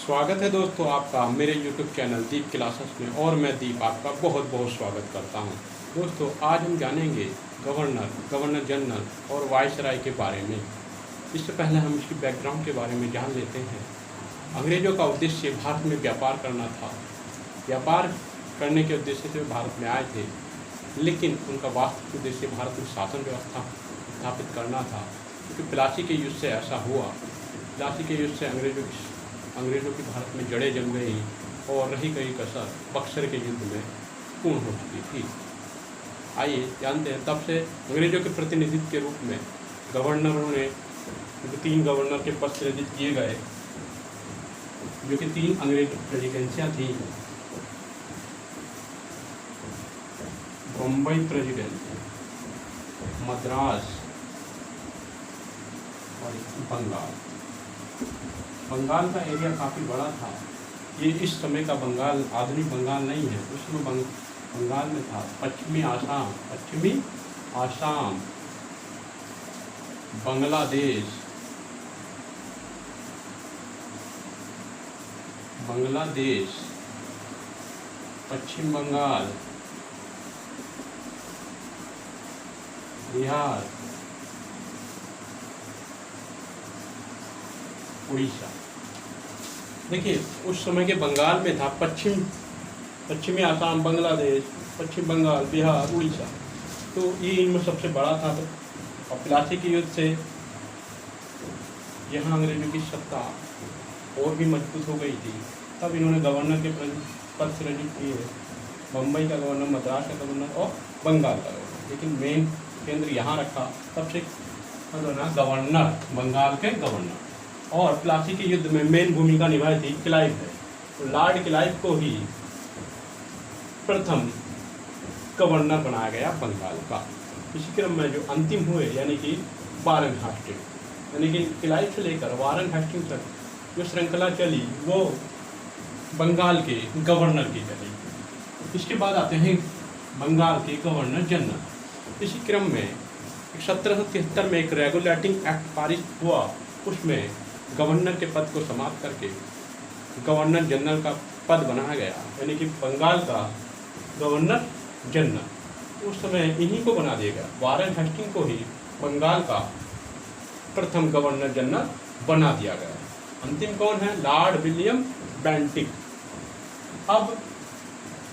स्वागत है दोस्तों आपका मेरे YouTube चैनल दीप क्लासेस में। और मैं दीप आपका बहुत बहुत स्वागत करता हूं। दोस्तों आज हम जानेंगे गवर्नर जनरल और वायसराय के बारे में। इससे पहले हम इसकी बैकग्राउंड के बारे में जान लेते हैं। अंग्रेज़ों का उद्देश्य भारत में व्यापार करना था। व्यापार करने के उद्देश्य से भारत में आए थे, लेकिन उनका वास्तविक उद्देश्य भारत में शासन व्यवस्था स्थापित करना था। क्योंकि प्लासी के युद्ध से ऐसा हुआ। प्लासी के युद्ध से अंग्रेज़ों की भारत में जड़ें जम गई और रही गई कसर बक्सर के युद्ध में पूर्ण हो चुकी थी। आइए जानते हैं, तब से अंग्रेज़ों के प्रतिनिधित्व के रूप में गवर्नरों ने 3 गवर्नर के पद सृजित किए गए, जो कि 3 अंग्रेज प्रेसिडेंसियाँ थी। बम्बई प्रेसिडेंसी, मद्रास और बंगाल। बंगाल का एरिया काफ़ी बड़ा था। ये इस समय का बंगाल आधुनिक बंगाल नहीं है। उसमें बंगाल में था पश्चिमी आसाम, बांग्लादेश, पश्चिम बंगाल, बिहार, उड़ीसा। देखिए, उस समय के बंगाल में था पश्चिमी आसाम, बांग्लादेश, पश्चिम बंगाल, बिहार, उड़ीसा। तो ये इनमें सबसे बड़ा था। और प्लासी के युद्ध से यहाँ अंग्रेजों की सत्ता और भी मजबूत हो गई थी। तब इन्होंने गवर्नर के पद सृजित किए, बम्बई का गवर्नर, मद्रास का गवर्नर और बंगाल का गवर्नर। लेकिन मेन केंद्र यहाँ रखा सबसे गवर्नर, बंगाल के गवर्नर। और प्लासी के युद्ध में मेन भूमिका निभाई थी क्लाइव है। तो लॉर्ड क्लाइव को ही प्रथम गवर्नर बनाया गया बंगाल का। इसी क्रम में जो अंतिम हुए, यानी कि वारन हेस्टिंग, यानी कि क्लाइव से लेकर वारन हेस्टिंग तक जो श्रृंखला चली, वो बंगाल के गवर्नर की चली। इसके बाद आते हैं बंगाल के गवर्नर जनरल। इसी क्रम में 1773 में एक रेगुलेटिंग एक्ट पारित हुआ। उसमें गवर्नर के पद को समाप्त करके गवर्नर जनरल का पद बनाया गया, यानी कि बंगाल का गवर्नर जनरल उस समय इन्हीं को बना दिया गया। वारन हेस्टिंग को ही बंगाल का प्रथम गवर्नर जनरल बना दिया गया। अंतिम कौन है? Lord William Bentinck. अब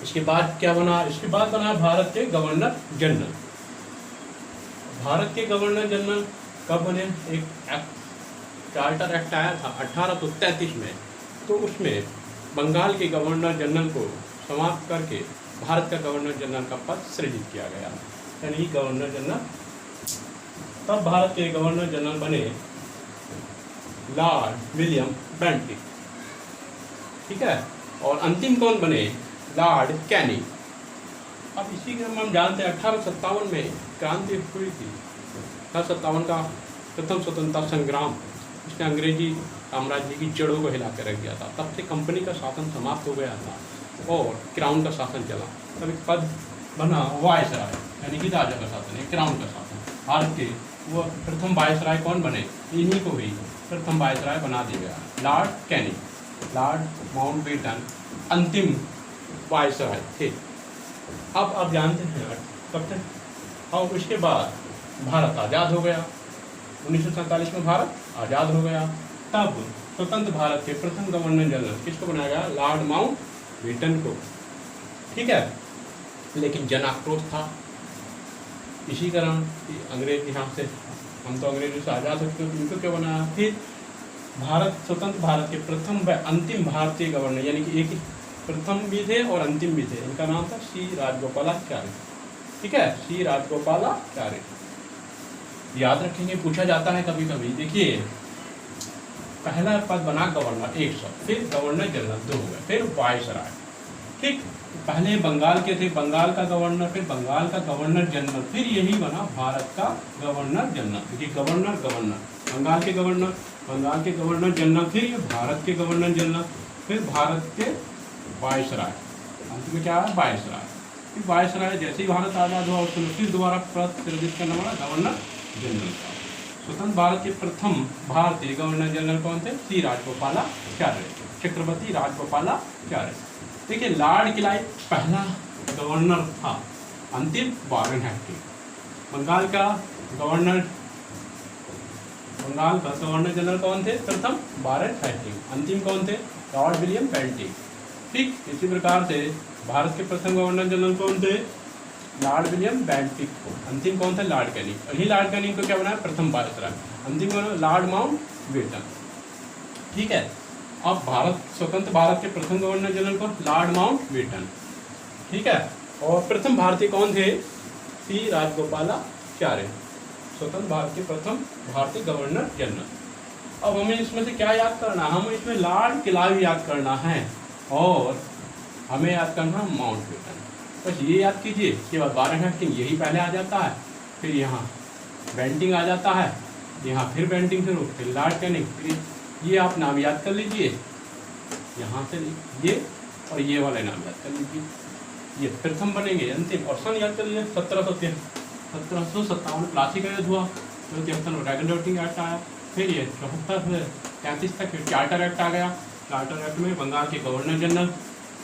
इसके बाद क्या बना? इसके बाद बना भारत के गवर्नर जनरल। भारत के गवर्नर जनरल कब बने? एक चार्टर एक्ट आया था 1833 में। तो उसमें बंगाल के गवर्नर जनरल को समाप्त करके भारत का गवर्नर जनरल का पद सृजित किया गया, यानी गवर्नर जनरल। तब भारत के गवर्नर जनरल बने लॉर्ड विलियम बेंटिक, ठीक है। और अंतिम कौन बने? Lord Canning. अब इसी क्रम में हम जानते हैं 1857 में क्रांति हुई थी। 1857 का प्रथम स्वतंत्रता संग्राम, इसने अंग्रेजी साम्राज्य की जड़ों को हिला कर रख दिया था। तब से कंपनी का शासन समाप्त हो गया था और क्राउन का शासन चला। तब एक पद बना वायसराय, यानी कि राजा का शासन, एक क्राउन का शासन। भारत के वो प्रथम वायसराय कौन बने? इन्हीं को ही प्रथम वायसराय बना दिया गया, लॉर्ड कैनिंग। लॉर्ड माउंटबेटन अंतिम वायसराय थे। अब आप जानते हैं कब तक। और उसके बाद भारत आज़ाद हो गया। 1947 में भारत आज़ाद हो गया। तब स्वतंत्र भारत के प्रथम गवर्नर जनरल किसको बनाया गया? लॉर्ड माउंटबेटन को, ठीक है। लेकिन जन आक्रोश था। इसी कारण अंग्रेज यहाँ से, हम तो अंग्रेजों से आज़ाद हो चुके, इनको क्यों बनाया? फिर स्वतंत्र भारत के प्रथम व अंतिम भारतीय गवर्नर, यानी कि एक प्रथम भी थे और अंतिम भी थे। इनका नाम था श्री राजगोपालाचार्य, ठीक है, श्री राजगोपालाचार्य। याद रखेंगे, पूछा जाता है कभी कभी। देखिए, पहला पद बना गवर्नर 100, फिर गवर्नर जनरल 2 हो गए, फिर वायसराय, ठीक। पहले बंगाल के थे, बंगाल का गवर्नर, फिर बंगाल का गवर्नर जनरल, फिर यही बना भारत का गवर्नर जनरल। देखिए, गवर्नर बंगाल के गवर्नर जनरल, फिर ये भारत के गवर्नर जनरल, फिर भारत के वायसराय, अंत में क्या है? वायसराय। फिर वायसराय जैसे ही भारत आज़ाद हुआ, उसको फिर दोबारा पद सृजित करना पड़ा गवर्नर जनरल का। स्वतंत्र भारत के प्रथम भारतीय गवर्नर जनरल कौन थे? श्री राजगोपालाचार्य। चक्रवर्ती राजगोपालाचार्य। देखिए लॉर्ड क्लाइव पहला गवर्नर था, अंतिम वारेन हेस्टिंग्स। बंगाल का गवर्नर जनरल कौन थे? प्रथम वारेन हेस्टिंग्स। अंतिम कौन थे? Lord William Bentinck. ठीक इसी प्रकार से भारत के प्रथम गवर्नर जनरल कौन थे? Lord William Bentinck. अंतिम कौन थे? Lord Canning. वही लॉर्ड कैनिंग को क्या बनाया? प्रथम वायसराय। अंतिम कौन? Lord Mountbatten. ठीक है, अब स्वतंत्र भारत के प्रथम गवर्नर जनरल को लॉर्ड माउंटबेटन। ठीक है, और प्रथम भारतीय कौन थे? सी राजगोपालाचार्य, स्वतंत्र भारत के प्रथम भारतीय गवर्नर जनरल। अब हमें इसमें से क्या याद करना है? हमें इसमें लॉर्ड क्लाइव याद करना है और हमें याद करना है माउंटबेटन। बस ये याद कीजिए कि वारेन हेस्टिंग्स यही पहले आ जाता है, फिर यहाँ बेंटिंग आ जाता है, यहाँ फिर बेंटिंग शुरू, फिर लॉर्ड कैनिंग, फिर ये आप नाम याद कर लीजिए, यहाँ से ये और ये वाले नाम याद कर लीजिए। ये प्रथम बनेंगे, अंतिम। और सन याद कर लीजिए 1757 प्लासी का युद्ध हुआ, 73 में ड्रैगन डॉटिंग एक्ट आया, फिर ये 74 से 33 तक फिर चार्टर एक्ट आ गया। चार्टर एक्ट में बंगाल के गवर्नर जनरल।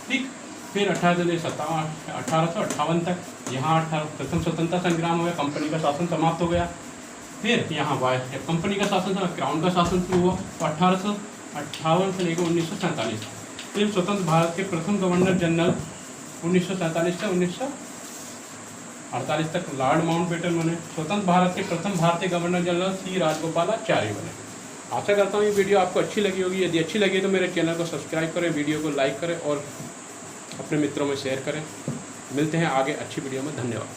ठीक, फिर 1858 तक यहाँ प्रथम स्वतंत्रता संग्राम हो गया, कंपनी का शासन समाप्त हो गया। फिर यहाँ कंपनी का शासन था, क्राउन का शासन शुरू हुआ, तो 1858 से लेकर 1947। फिर स्वतंत्र भारत के प्रथम गवर्नर जनरल 1947 से 1948 तक लॉर्ड माउंटबेटन बने। स्वतंत्र भारत के प्रथम भारतीय गवर्नर जनरल सी राजगोपालाचार्य बने। आशा करता हूँ ये वीडियो आपको अच्छी लगी होगी। यदि अच्छी लगी तो मेरे चैनल को सब्सक्राइब करें, वीडियो को लाइक करें और अपने मित्रों में शेयर करें। मिलते हैं आगे अच्छी वीडियो में। धन्यवाद।